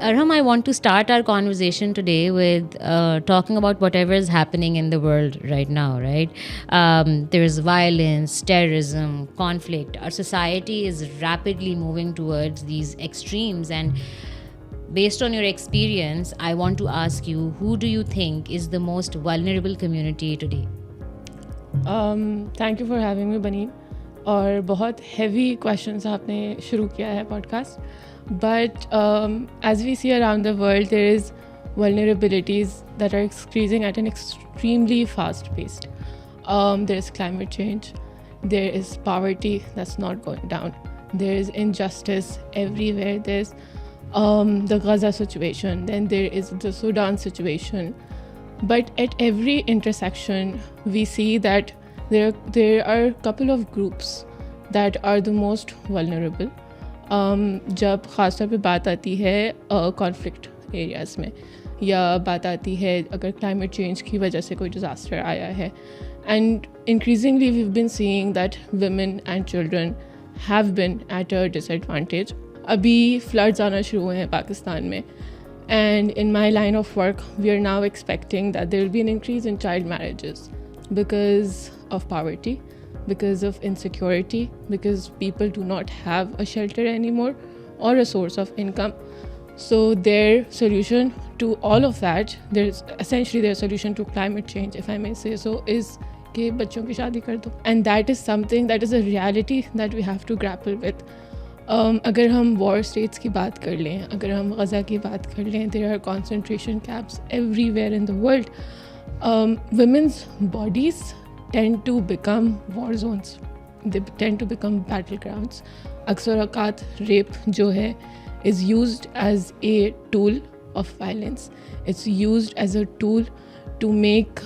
Arham, I want to start our conversation today with talking about whatever is happening in the world right now, right? There's violence, terrorism, conflict. Our society is rapidly moving towards these extremes. And based on your experience, I want to ask you, who do you think is the most vulnerable community today? Thank you for having me Baneen. और बहुत heavy questions आपने शुरू किया है podcast, but as we see around the world there is vulnerabilities that are increasing at an extremely fast pace. There is climate change, there is poverty that's not going down, there is injustice everywhere, there's the Gaza situation, then there is the Sudan situation. But at every intersection, we see that there are a couple of groups that are the most vulnerable. जब ख़ास तौर पे बात आती है conflict areas में, या बात आती है अगर क्लाइमेट चेंज की वजह से कोई डिज़ास्टर आया है. And increasingly we have been seeing that women and children have been at a disadvantage. अभी फ्लड्स आना शुरू हुए हैं पाकिस्तान में. And in my line of work, we are now expecting that there will be an increase in child marriages because of poverty, because of insecurity, because people do not have a shelter anymore or a source of income. So their solution to all of that, there's essentially their solution to climate change, if I may say so, is कि बच्चों की शादी कर दो. And that is something, that is a reality that we have to grapple with. अगर हम war states की बात कर लें, अगर हम गज़ा की बात कर लें, there are concentration camps everywhere in the world. Women's bodies tend to become war zones, they tend to become battlegrounds. अक्सर औकात रेप जो है is used as a tool of violence. It's used as a tool to make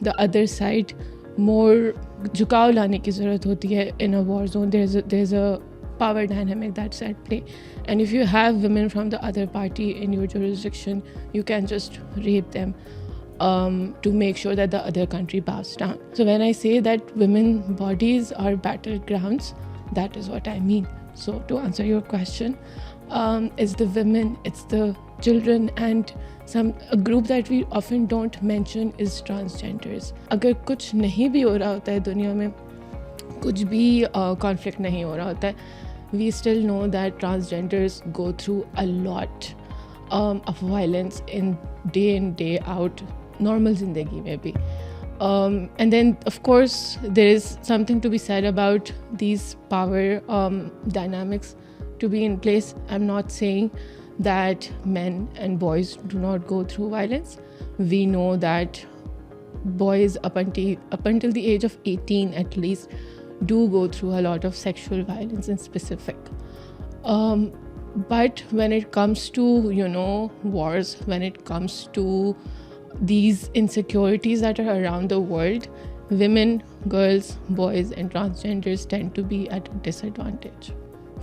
the other side more. झुकाव लाने की ज़रूरत होती है in a war zone. There is a power dynamic that's at play, and if you have women from the other party in your jurisdiction, you can just rape them to make sure that the other country bows down. So when I say that women bodies are battlegrounds, that is what I mean. So to answer your question, it's the women, it's the children, and a group that we often don't mention is transgenders. अगर कुछ नहीं भी हो रहा होता है दुनिया में, कुछ भी conflict नहीं हो रहा होता है, we still know that transgenders go through a lot of violence in day out normal zindagi mein bhi. And then of course there is something to be said about these power dynamics to be in place. I'm not saying that men and boys do not go through violence. We know that boys up until the age of 18 at least do go through a lot of sexual violence in specific. But when it comes to, wars, when it comes to these insecurities that are around the world, women, girls, boys, and transgenders tend to be at a disadvantage.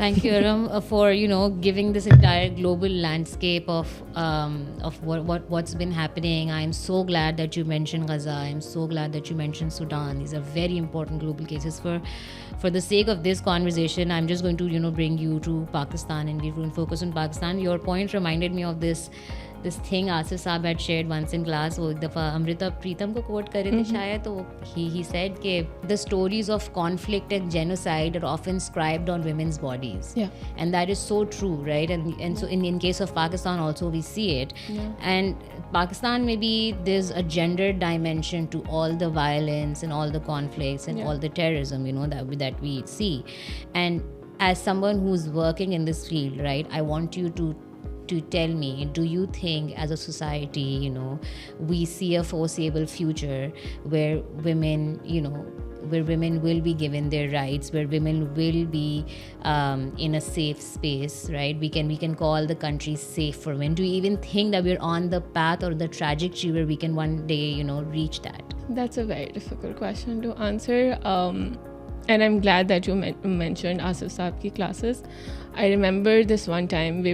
Thank you, Aram, for giving this entire global landscape of what's been happening. I am so glad that you mentioned Gaza. I am so glad that you mentioned Sudan. These are very important global cases. For the sake of this conversation, I'm just going to bring you to Pakistan, and we're going to focus on Pakistan. Your point reminded me of this thing Asif Saab had shared once in class. वो एक दफ़ा अमृता प्रीतम को coat कर रहे थे शायद, तो he said कि the stories of conflict and genocide are often scribed on women's bodies. Yeah. And that is so true, right? And so in case of Pakistan also we see it. Yeah. And Pakistan, maybe there's a gender dimension to all the violence and all the conflicts and all the terrorism, that we see. And as someone who's working in this field, right, I want you to tell me, do you think as a society, we see a foreseeable future where women, where women will be given their rights, where women will be in a safe space, right? We can call the country safe for women. Do you even think that we're on the path or the trajectory where we can one day, reach that? That's a very difficult question to answer. And I'm glad that you mentioned Asif Saab ki classes. I remember this one time,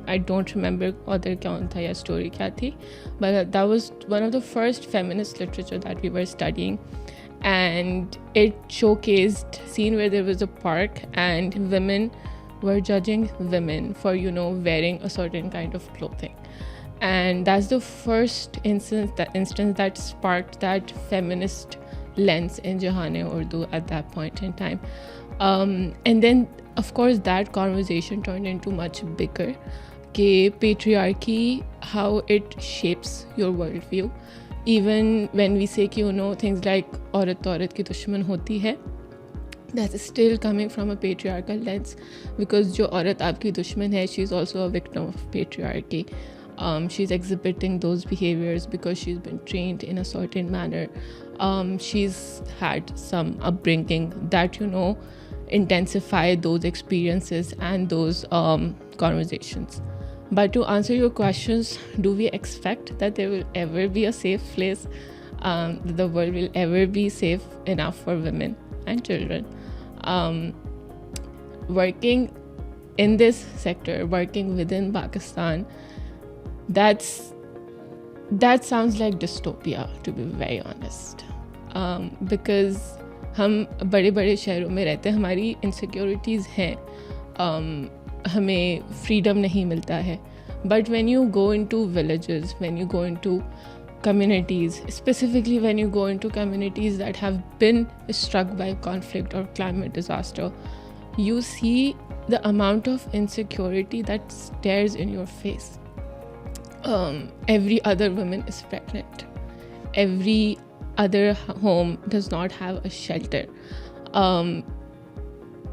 I don't remember author kaun tha ya story kya thi, but that was one of the first feminist literature that we were studying. And it showcased scene where there was a park and women were judging women for, you know, wearing a certain kind of clothing. And that's the first instance that sparked that feminist lens in Jahan-e-Urdu at that point in time. And then, of course, that conversation turned into much bigger. Patriarchy, how it shapes your worldview. Even when we say, you know, things like औरत की दुश्मन होती है, that's still coming from a patriarchal lens, because जो औरत आपकी दुश्मन है, she's also a victim of patriarchy. She's exhibiting those behaviors because she's been trained in a certain manner. She's had some upbringing that, you know, intensify those experiences and those conversations. But to answer your questions, do we expect that there will ever be a safe place, that the world will ever be safe enough for women and children? Working in this sector, working within Pakistan, that sounds like dystopia, to be very honest, because हम बड़े बड़े शहरों में रहते हैं, हमारी insecurities हैं, हमें फ्रीडम नहीं मिलता है. But when you go into villages, when you go into communities, specifically when you go into communities that have been struck by conflict or climate disaster, you see the amount of insecurity that stares in your face. Every other woman is pregnant. Every other home does not have a shelter.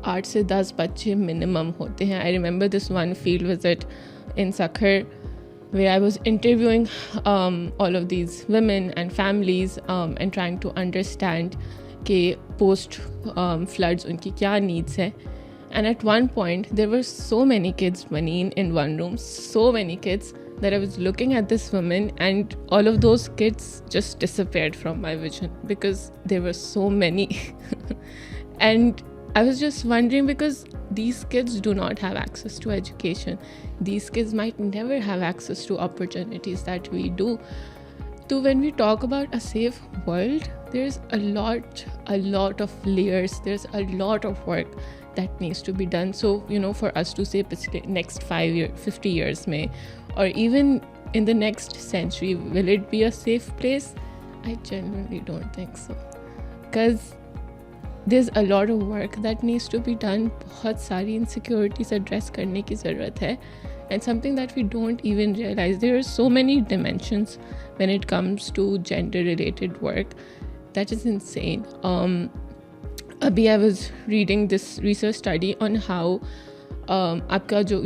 8 से 10 बच्चे minimum होते हैं. I remember this one field visit in Sakhar where I was interviewing all of these women and families and trying to understand कि post floods उनकी क्या needs हैं. And at one point there were so many kids, Maneen, in one room, so many kids, that I was looking at this woman and all of those kids just disappeared from my vision because there were so many. And I was just wondering, because these kids do not have access to education. These kids might never have access to opportunities that we do. So when we talk about a safe world, there's a lot of layers. There's a lot of work that needs to be done. So, you know, for us to say next 50 years may, or even in the next century, will it be a safe place? I genuinely don't think so. Because there's a lot of work that needs to be done. बहुत सारी insecurities address करने की ज़रूरत है. And something that we don't even realize, there are so many dimensions when it comes to gender-related work. That is insane. Abhi I was reading this research study on how आपका जो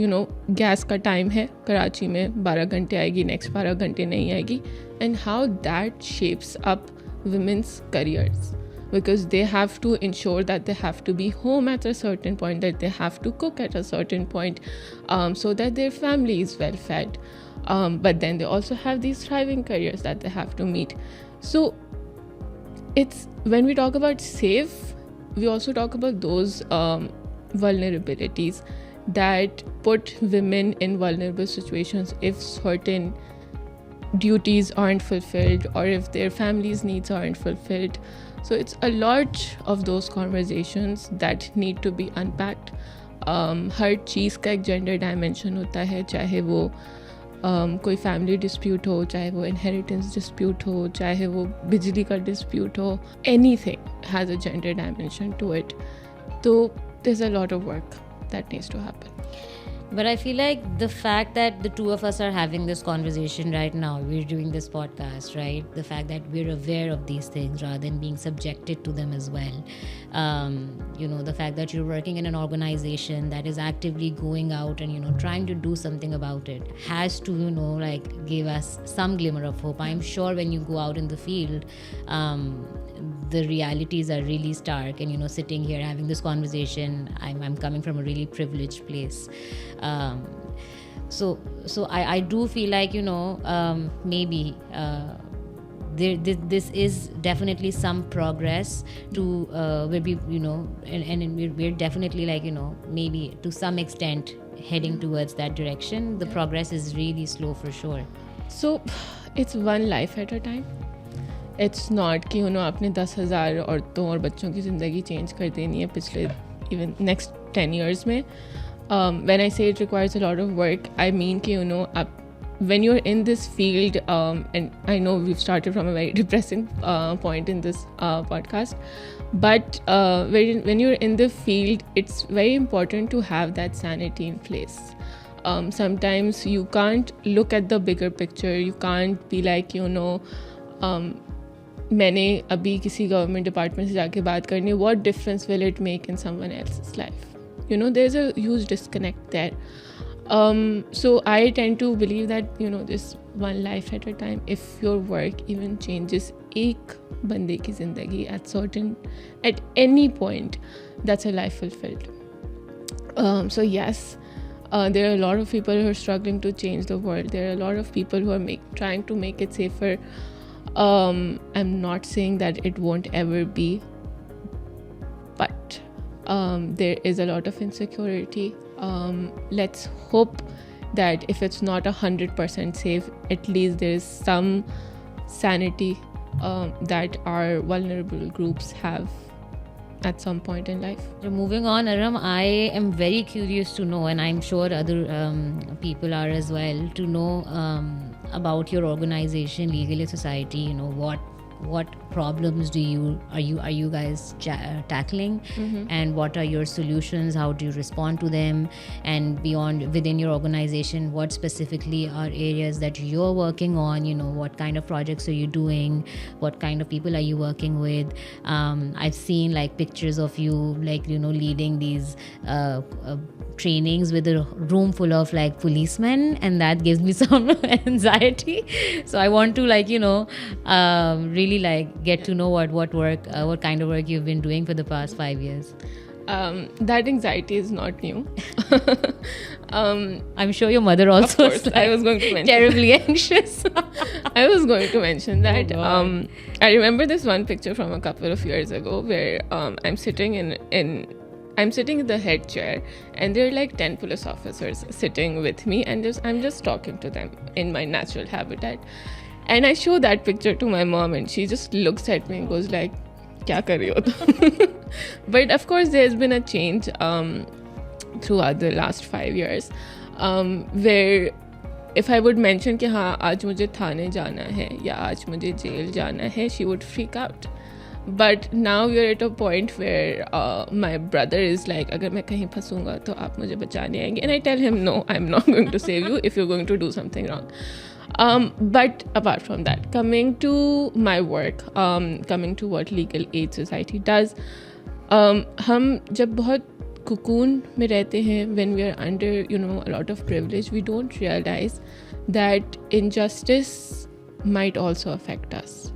gas का time है कराची में 12 घंटे आएगी, next 12 घंटे नहीं आएगी, and how that shapes up women's careers, because they have to ensure that they have to be home at a certain point, that they have to cook at a certain point, so that their family is well fed, but then they also have these thriving careers that they have to meet. So it's, when we talk about safe, we also talk about those vulnerabilities that put women in vulnerable situations if certain duties aren't fulfilled or if their family's needs aren't fulfilled. So it's a lot of those conversations that need to be unpacked. हर चीज़ का एक gender dimension होता है, चाहे वो कोई family dispute हो, चाहे वो इनहेरिटेंस डिस्प्यूट हो, चाहे वो बिजली का डिस्प्यूट हो, anything has a gender dimension to it. So there's a lot of work that needs to happen. But I feel like the fact that the two of us are having this conversation right now, we're doing this podcast, right? The fact that we're aware of these things rather than being subjected to them as well. The fact that you're working in an organization that is actively going out and, trying to do something about it has to, give us some glimmer of hope. I'm sure when you go out in the field, the realities are really stark, and sitting here having this conversation, I'm coming from a really privileged place, so I do feel like maybe this is definitely some progress to where we and we're definitely maybe to some extent heading towards that direction. The progress is really slow for sure. So it's one life at a time. It's not कि आपने 10,000 औरतों और बच्चों की ज़िंदगी change कर देनी है पिछले इवन नेक्स्ट 10 years में. when I say it requires a lot of work, I mean कि when you're in this field, and I know we've started from a very depressing point in this podcast, but when you're in the field, it's very important to have that sanity in place. Sometimes you can't look at the bigger picture. You can't be like, मैंने अभी किसी government department से जाके बात करनी है, what difference will it make in someone else's life? There's a huge disconnect there. So I tend to believe that, this one life at a time. If your work even changes एक बंदे की ज़िंदगी at any point, that's a life fulfilled. So yes, there are a lot of people who are struggling to change the world. There are a lot of people who are trying to make it safer. I'm not saying that it won't ever be, but there is a lot of insecurity. Let's hope that if it's not 100% safe, at least there is some sanity that our vulnerable groups have at some point in life. Moving on, Aram, I am very curious to know, and I'm sure other people are as well, to know about your organization, Legal Aid Society. What problems are you guys tackling, and what are your solutions? How do you respond to them? And within your organization, what specifically are areas that you're working on? What kind of projects are you doing? What kind of people are you working with? I've seen like pictures of you leading these trainings with a room full of like policemen, and that gives me some anxiety. So I want to really get to know what kind of work you've been doing for the past 5 years. That anxiety is not new. I'm sure your mother also was I was going to mention terribly anxious. I was going to mention that. I remember this one picture from a couple of years ago where I'm sitting in the head chair, and there are like 10 police officers sitting with me, and I'm just talking to them in my natural habitat. And I show that picture to my mom, and she just looks at me and goes like, "Kya kar rahi ho tum?" But of course, there's been a change throughout the last 5 years, where if I would mention कि हाँ आज मुझे थाने जाना है या आज मुझे jail जाना है, she would freak out. But now we are at a point where my brother is like, अगर मैं कहीं फंसूंगा तो आप मुझे बचाने आएंगे. And I tell him, no, I'm not going to save you if you're going to do something wrong. But apart from that, coming to my work, coming to what Legal Aid Society does, हम जब बहुत cocoon में रहते हैं, when we are under a lot of privilege, we don't realize that injustice might also affect us.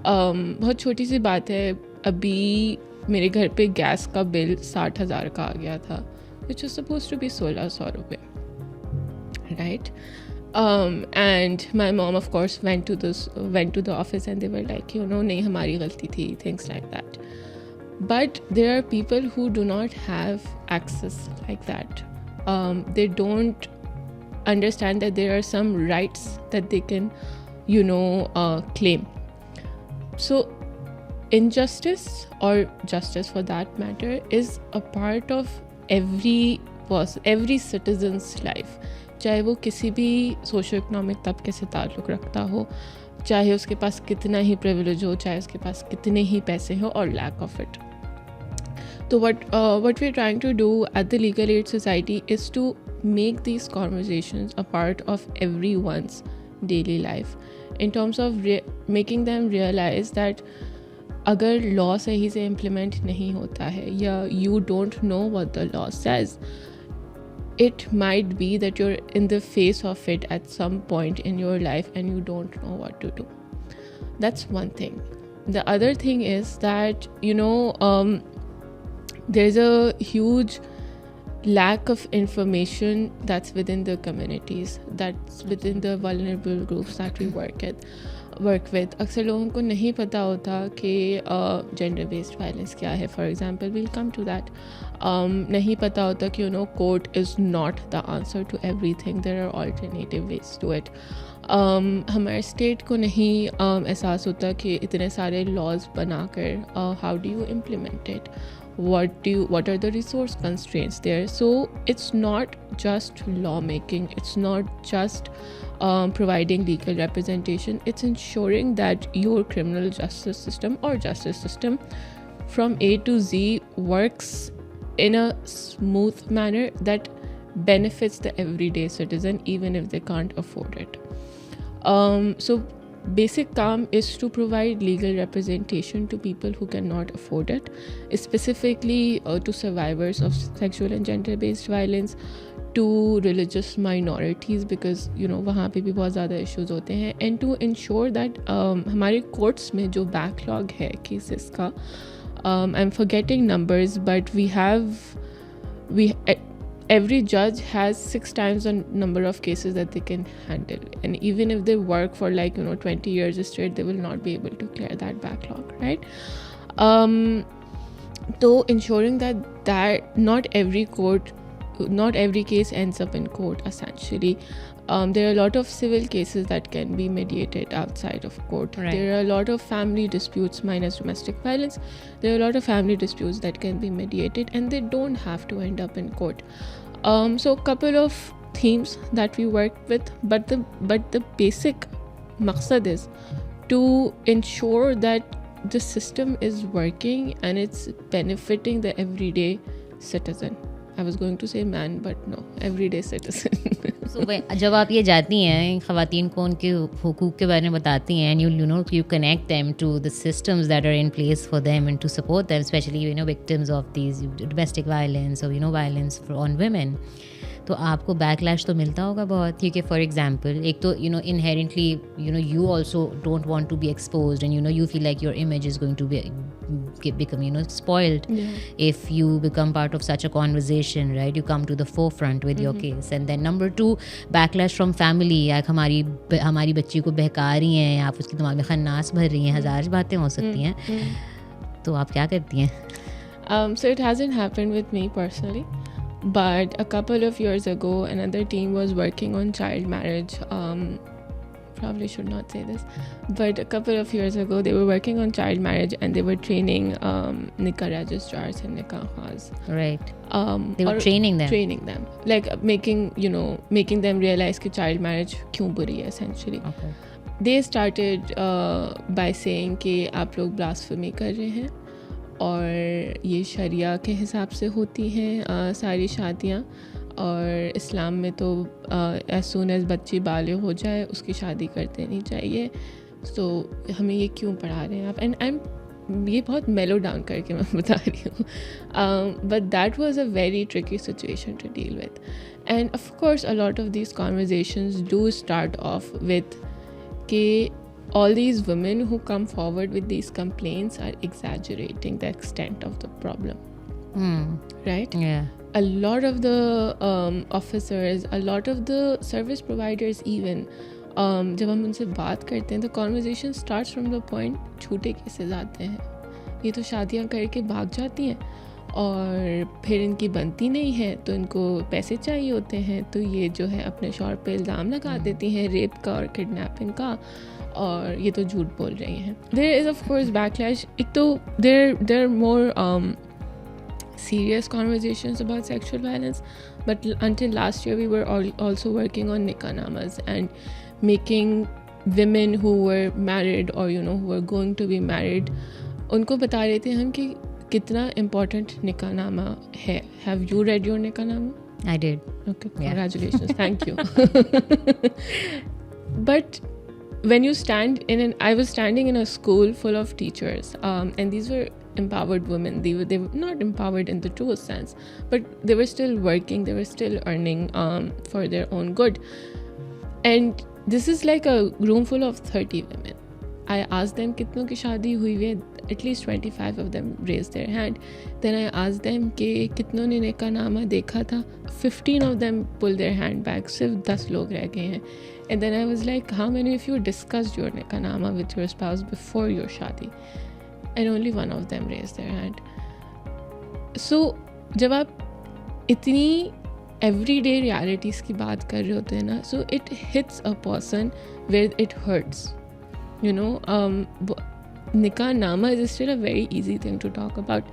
बहुत छोटी सी बात है, अभी मेरे घर पे गैस का बिल 60,000 का आ गया था, which was supposed to be 1,600 रुपये, right? And my mom of course went to the office, and they were like, नहीं हमारी गलती थी, things like that. But there are people who do not have access like that. They don't understand that there are some rights that they can claim. So injustice, or justice for that matter, is a part of every citizen's life. चाहे वो किसी भी socio economic तबके से ताल्लुक़ रखता हो, चाहे उसके पास कितना ही प्रिविलेज हो, चाहे उसके पास कितने ही पैसे हो, और lack of it. So what we're trying to do at the Legal Aid Society is to make these conversations a part of everyone's daily life, in terms of making them realize that अगर law सही से implement नहीं होता है, या you don't know what the law says, it might be that you're in the face of it at some point in your life and you don't know what to do. That's one thing. The other thing is that there's a huge lack of information that's within the communities, that's within the vulnerable groups that we work with. अक्सर लोगों को नहीं पता होता कि gender based violence क्या है. For example, we'll come to that. नहीं पता होता कि court is not the answer to everything. There are alternative ways to it. हमारे स्टेट को नहीं एहसास होता कि इतने सारे लॉज बनाकर how do you implement it, what are the resource constraints there. So it's not just lawmaking, it's not just providing legal representation, it's ensuring that your criminal justice system or justice system from A to Z works in a smooth manner that benefits the everyday citizen even if they can't afford it. So basic काम is to provide legal representation to people who cannot afford it, specifically to survivors of sexual and gender-based violence, to religious minorities, because you know वहाँ पे भी बहुत ज़्यादा issues होते हैं, and to ensure that हमारे courts में जो backlog है cases का, I'm forgetting numbers, but every judge has 6 times the number of cases that they can handle, and even if they work for 20 years straight, they will not be able to clear that backlog, right? So ensuring that not every case ends up in court, essentially. There are a lot of civil cases that can be mediated outside of court. Right. There are a lot of family disputes, minus domestic violence. There are a lot of family disputes that can be mediated, and they don't have to end up in court. So a couple of themes that we work with, but the basic maqsad is to ensure that the system is working and it's benefiting the everyday citizen. I was going to say man, but no, everyday citizen. So जब आप ये जाती हैं ख़वातीन को उनके हुकूक के बारे में बताती हैं, and you connect them to the systems that are in place for them and to support them, especially victims of these domestic violence or violence on women, तो आपको बैकलैश तो मिलता होगा बहुत, क्योंकि फॉर एग्जांपल एक तो inherently you also don't want to be exposed, and you feel like your image is going to become spoiled if you become part of such a conversation, right? You come to the forefront with your case. And then number 2, backlash from family. यार हमारी बच्ची को बहका रही हैं, आप उसके दिमाग में खन्नास भर रही हैं, हज़ार बातें हो सकती हैं, तो आप क्या करती हैं? So it hasn't happened with me personally, but a couple of years ago another team was working on child marriage. Probably should not say this, but a couple of years ago they were working on child marriage, and they were training nikah registrars and nikah khas. Right. They were training them, like making them realize कि child marriage क्यों बुरी है, essentially. Okay. They started by saying कि आप लोग blasphemy कर रहे हैं और ये शरिया के हिसाब से होती हैं सारी शादियाँ, और इस्लाम में तो as soon as बच्ची बालिग हो जाए उसकी शादी कर देनी चाहिए, तो हमें ये क्यों पढ़ा रहे हैं आप? एंड ये बहुत मेलो डाउन करके मैं बता रही हूँ, but that was a very tricky situation to deal with. And of course a lot of these conversations do start off with कि all these women who come forward with these complaints are exaggerating the extent of the problem. Right? Yeah. A lot of the officers, a lot of the service providers even, जब हम उनसे बात करते हैं, the conversation starts from the point झूठे cases आते हैं, ये तो शादियाँ करके भाग जाती हैं और फिर इनकी बनती नहीं है तो इनको पैसे चाहिए होते हैं, तो ये जो है अपने शौहर पे इल्ज़ाम लगा देती हैं रेप का और किडनैपिंग का, और ये तो झूठ बोल रही हैं. There is of course backlash. एक तो there are more serious conversations about sexual violence, but until last year we were also working on nikahnamas and making women who were married or who were going to be married, उनको बता रहे थे हम कि कितना important nikahnaमा है. Have you read your nikahnaama? I did. Okay, congratulations. Thank you. But when you stand I was standing in a school full of teachers, and these were empowered women. They were not empowered in the truest sense, but they were still working, they were still earning for their own good. And this is like a room full of 30 women. I asked them kitno ki shaadi hui hai. At least 25 of them raised their hand. Then I asked them कि कितनों ने nikahnaama देखा था. 15 of them pulled their hand back. सिर्फ 10 लोग रह गए हैं. And then I was like, how many of you discussed your nikahnaama with your spouse before your शादी? And only one of them raised their hand. So जब आप इतनी everyday realities की बात कर रहे होते हैं ना, so it hits a person where it hurts. Nikahnaama is still a very easy thing to talk about,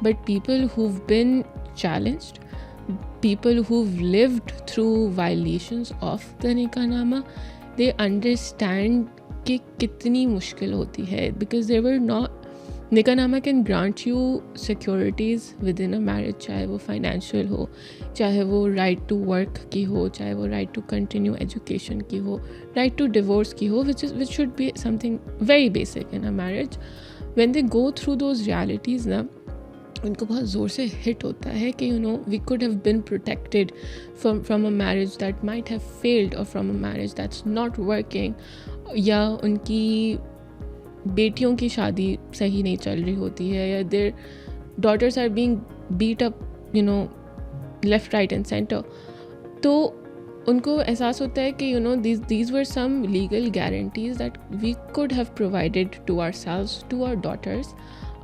but people who've been challenged, people who've lived through violations of the nikahnaमा, they understand कि कितनी मुश्किल होती है, because there were not nikahnaama can grant you securities within a marriage, चाहे वो financial हो, चाहे वो right to work की हो, चाहे वो right to continue education की हो, right to divorce की हो, which should be something very basic in a marriage. When they go through those realities ना, उनको बहुत ज़ोर से हिट होता है कि we could have been protected from a marriage that might have failed, or from a marriage that's not working, या उनकी बेटियों की शादी सही नहीं चल रही होती है, या their daughters are being beat up left, right and center. तो उनको एहसास होता है कि these were some legal guarantees that we could have provided to ourselves, to our daughters,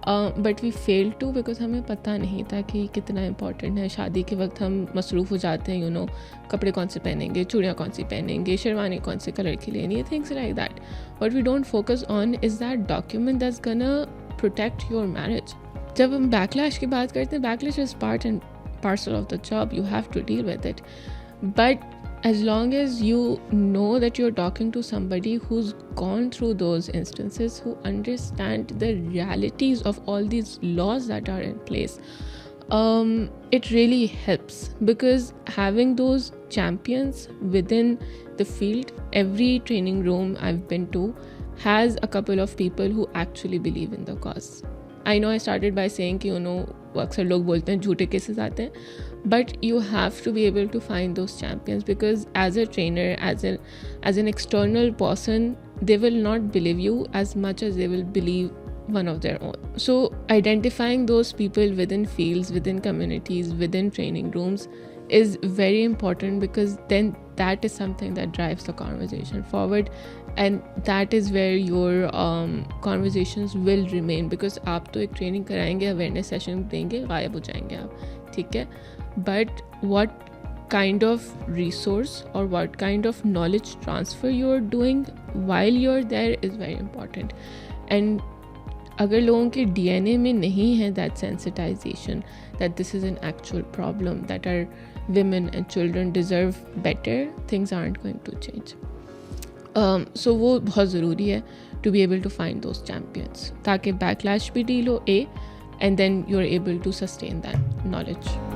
but we fail to, because हमें पता नहीं था कि कितना इम्पॉर्टेंट है. शादी के वक्त हम मसरूफ़ हो जाते हैं, कपड़े कौन से पहनेंगे, चूड़ियाँ कौन सी पहनेंगे, शेरवानी कौन से कलर की लेनी है, things like that. What we don't focus on is that document that's gonna protect your marriage. जब हम बैकलैश की बात करते हैं, backlash is part and parcel of the job, you have to deal with it. But as long as you know that you're talking to somebody who's gone through those instances, who understand the realities of all these laws that are in place, it really helps, because having those champions within the field, every training room I've been to has a couple of people who actually believe in the cause. I know I started by saying कि अक्सर लोग बोलते हैं झूठे cases आते हैं, but you have to be able to find those champions, because as a trainer, as an external person, they will not believe you as much as they will believe one of their own. So identifying those people within fields, within communities, within training rooms is very important, because then that is something that drives the conversation forward, and that is where your conversations will remain. Because आप तो एक training कराएंगे, awareness session देंगे, गायब हो जाएंगे आप, ठीक है, but what kind of resource or what kind of knowledge transfer you're doing while you're there is very important. And अगर लोगों के DNA में नहीं है that sensitization, that this is an actual problem, that our women and children deserve better, things aren't going to change. So वो बहुत ज़रूरी है to be able to find those champions, ताकि backlash भी deal हो, and then you're able to sustain that knowledge.